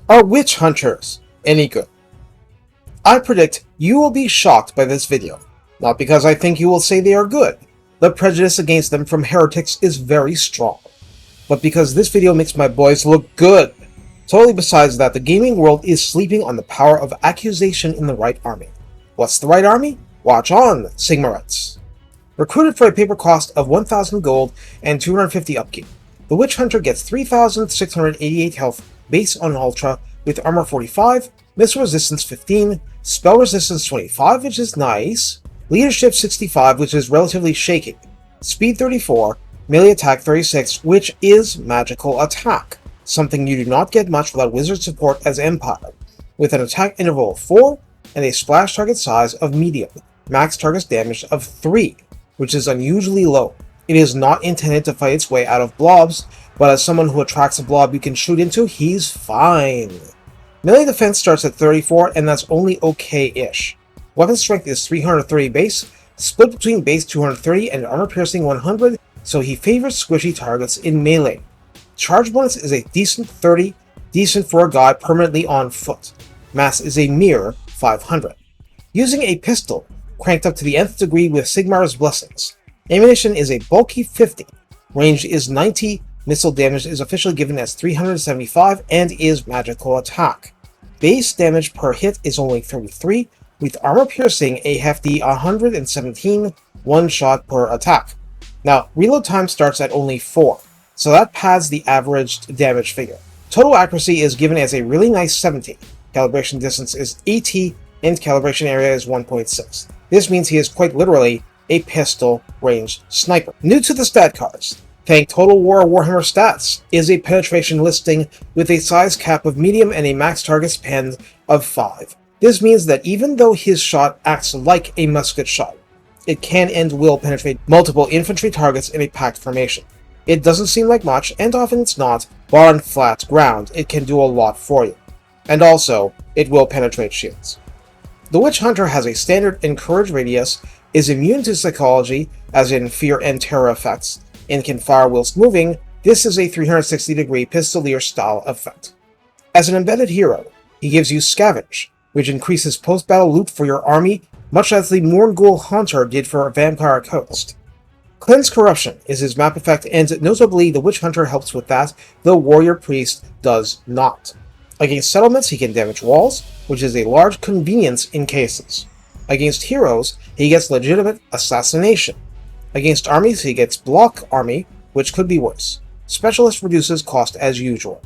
Are witch hunters any good? I predict you will be shocked by this video, not because I think you will say they are good. The prejudice against them from heretics is very strong, but because this video makes my boys look good. Totally besides that, the gaming world is sleeping on the power of accusation in the right army. What's the right army? Watch on, Sigmarites. Recruited for a paper cost of 1,000 gold and 250 upkeep, the Witch Hunter gets 3,688 health based on Ultra with armor 45, missile resistance 15, spell resistance 25, which is nice, leadership 65, which is relatively shaky, speed 34, melee attack 36, which is magical attack, something you do not get much without wizard support as Empire, with an attack interval of 4 and a splash target size of medium, max target damage of 3, which is unusually low. It is not intended to fight its way out of blobs, but as someone who attracts a blob you can shoot into, he's fine. Melee defense starts at 34, and that's only okay-ish. Weapon strength is 330 base, split between base 230 and armor piercing 100, so he favors squishy targets in melee. Charge bonus is a decent 30, decent for a guy permanently on foot. Mass is a mere 500. Using a pistol, cranked up to the nth degree with Sigmar's blessings. Ammunition is a bulky 50, range is 90, missile damage is officially given as 375 and is magical attack. Base damage per hit is only 33, with armor piercing a hefty 117, one shot per attack. Now, reload time starts at only 4, so that pads the averaged damage figure. Total accuracy is given as a really nice 70, calibration distance is 80, and calibration area is 1.6. This means he is quite literally a pistol-ranged sniper. New to the stat cards, Tank Total War Warhammer Stats is a penetration listing with a size cap of medium and a max target span of 5. This means that even though his shot acts like a musket shot, it can and will penetrate multiple infantry targets in a packed formation. It doesn't seem like much, and often it's not, but on flat ground it can do a lot for you. And also, it will penetrate shields. The Witch Hunter has a standard encourage radius, is immune to psychology, as in fear and terror effects, and can fire whilst moving. This is a 360-degree pistolier style effect. As an embedded hero, he gives you Scavenge, which increases post-battle loot for your army, much as the Morngul Hunter did for Vampire Coast. Cleanse Corruption is his map effect, and notably the Witch Hunter helps with that, the Warrior Priest does not. Against settlements, he can damage walls, which is a large convenience in cases. Against heroes, he gets legitimate assassination. Against armies, he gets block army, which could be worse. Specialist reduces cost as usual.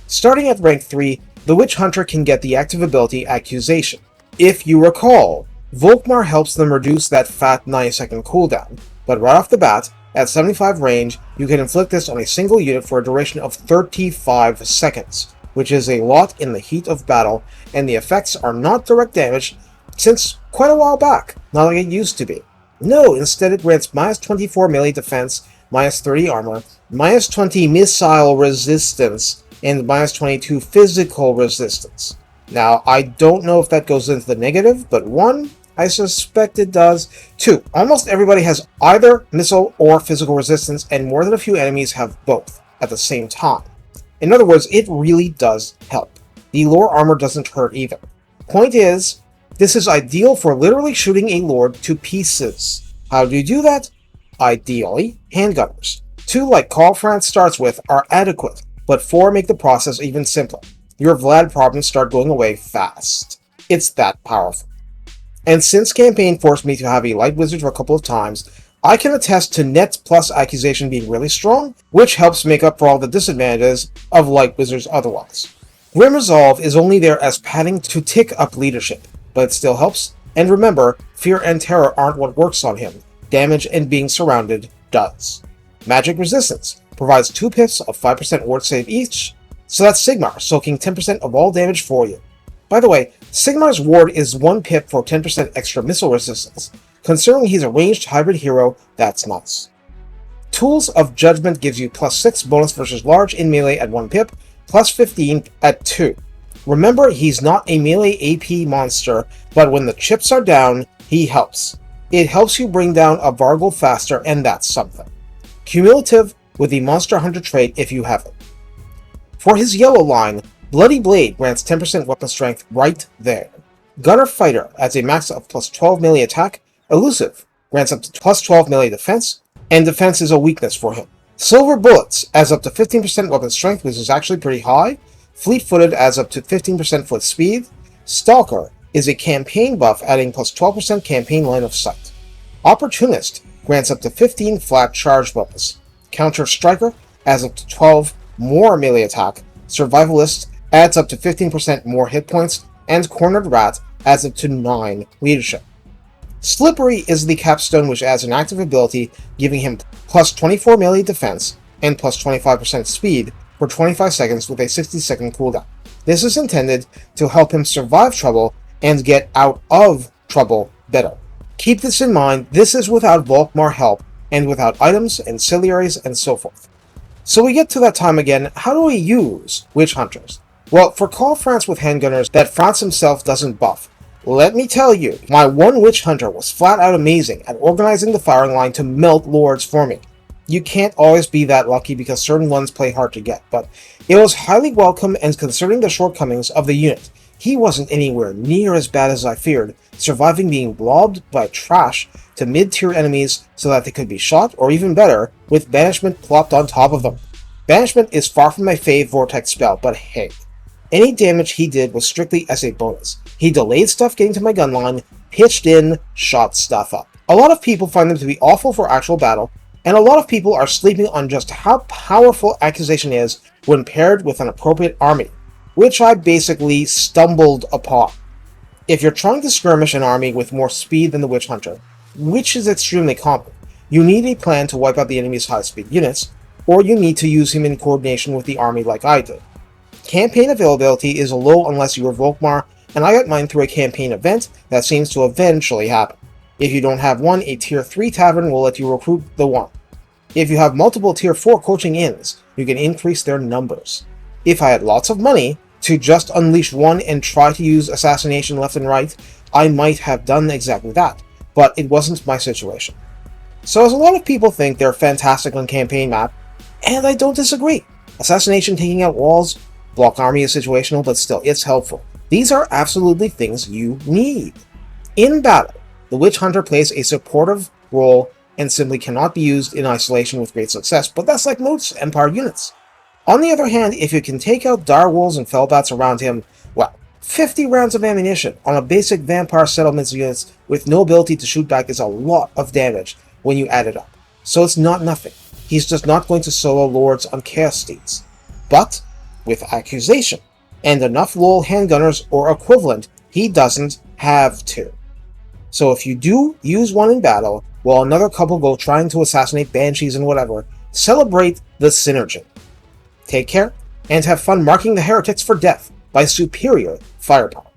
Starting at rank 3, the Witch Hunter can get the active ability Accusation. If you recall, Volkmar helps them reduce that fat 9-second cooldown, but right off the bat, at 75 range, you can inflict this on a single unit for a duration of 35 seconds, which is a lot in the heat of battle, and the effects are not direct damage since quite a while back, not like it used to be. No, instead it grants minus 24 melee defense, minus 30 armor, minus 20 missile resistance, and minus 22 physical resistance. Now, I don't know if that goes into the negative, but 1, I suspect it does. 2, almost everybody has either missile or physical resistance, and more than a few enemies have both at the same time. In other words, it really does help. The lore armor doesn't hurt either. Point is, this is ideal for literally shooting a lord to pieces. How do you do that? Ideally, handgunners. 2, like Carl Franz starts with, are adequate, but 4 make the process even simpler. Your Vlad problems start going away fast. It's that powerful. And since campaign forced me to have a light wizard for a couple of times, I can attest to net plus accusation being really strong, which helps make up for all the disadvantages of light wizards otherwise. Grim Resolve is only there as padding to tick up leadership, but it still helps, and remember, fear and terror aren't what works on him, damage and being surrounded does. Magic Resistance provides 2 pips of 5% ward save each, so that's Sigmar soaking 10% of all damage for you. By the way, Sigmar's ward is 1 pip for 10% extra missile resistance. Considering he's a ranged hybrid hero, that's nice. Tools of Judgment gives you plus 6 bonus versus large in melee at 1 pip, plus 15 at 2. Remember, he's not a melee AP monster, but when the chips are down, he helps. It helps you bring down a Vargul faster, and that's something. Cumulative with the Monster Hunter trait if you have it. For his yellow line, Bloody Blade grants 10% weapon strength right there. Gunner Fighter adds a max of plus 12 melee attack. Elusive grants up to plus 12 melee defense, and defense is a weakness for him. Silver Bullets adds up to 15% weapon strength, which is actually pretty high. Fleet-Footed adds up to 15% foot speed. Stalker is a campaign buff, adding plus 12% campaign line of sight. Opportunist grants up to 15 flat charge bonus. Counter Striker adds up to 12 more melee attack. Survivalist adds up to 15% more hit points, and Cornered Rat adds up to 9 leadership. Slippery is the capstone, which adds an active ability, giving him plus 24 melee defense and plus 25% speed for 25 seconds with a 60-second cooldown. This is intended to help him survive trouble and get out of trouble better. Keep this in mind, this is without Volkmar help, and without items, ancillaries, and so forth. So we get to that time again. How do we use Witch Hunters? Well, for Call France with handgunners that France himself doesn't buff, let me tell you, my one Witch Hunter was flat out amazing at organizing the firing line to melt lords for me. You can't always be that lucky because certain ones play hard to get, but it was highly welcome, and considering the shortcomings of the unit, he wasn't anywhere near as bad as I feared, surviving being blobbed by trash to mid-tier enemies so that they could be shot, or even better, with Banishment plopped on top of them. Banishment is far from my fave Vortex spell, but hey, any damage he did was strictly as a bonus. He delayed stuff getting to my gun line, pitched in, shot stuff up. A lot of people find them to be awful for actual battle, and a lot of people are sleeping on just how powerful Accusation is when paired with an appropriate army, which I basically stumbled upon. If you're trying to skirmish an army with more speed than the Witch Hunter, which is extremely common, you need a plan to wipe out the enemy's high-speed units, or you need to use him in coordination with the army like I did. Campaign availability is low unless you are Volkmar, and I got mine through a campaign event that seems to eventually happen. If you don't have one, a Tier 3 tavern will let you recruit the one. If you have multiple Tier 4 coaching inns, you can increase their numbers. If I had lots of money to just unleash one and try to use assassination left and right, I might have done exactly that, but it wasn't my situation. So as a lot of people think they're fantastic on campaign map, and I don't disagree. Assassination taking out walls, block army is situational, but still, it's helpful. These are absolutely things you need. In battle, the Witch Hunter plays a supportive role and simply cannot be used in isolation with great success, but that's like most Empire units. On the other hand, if you can take out direwolves and fellbats around him, well, 50 rounds of ammunition on a basic vampire settlements units with no ability to shoot back is a lot of damage when you add it up. So it's not nothing. He's just not going to solo lords on Chaos Steeds. But with Accusation and enough loyal handgunners or equivalent, he doesn't have to. So if you do use one in battle, while another couple go trying to assassinate banshees and whatever, celebrate the synergy. Take care, and have fun marking the heretics for death by superior firepower.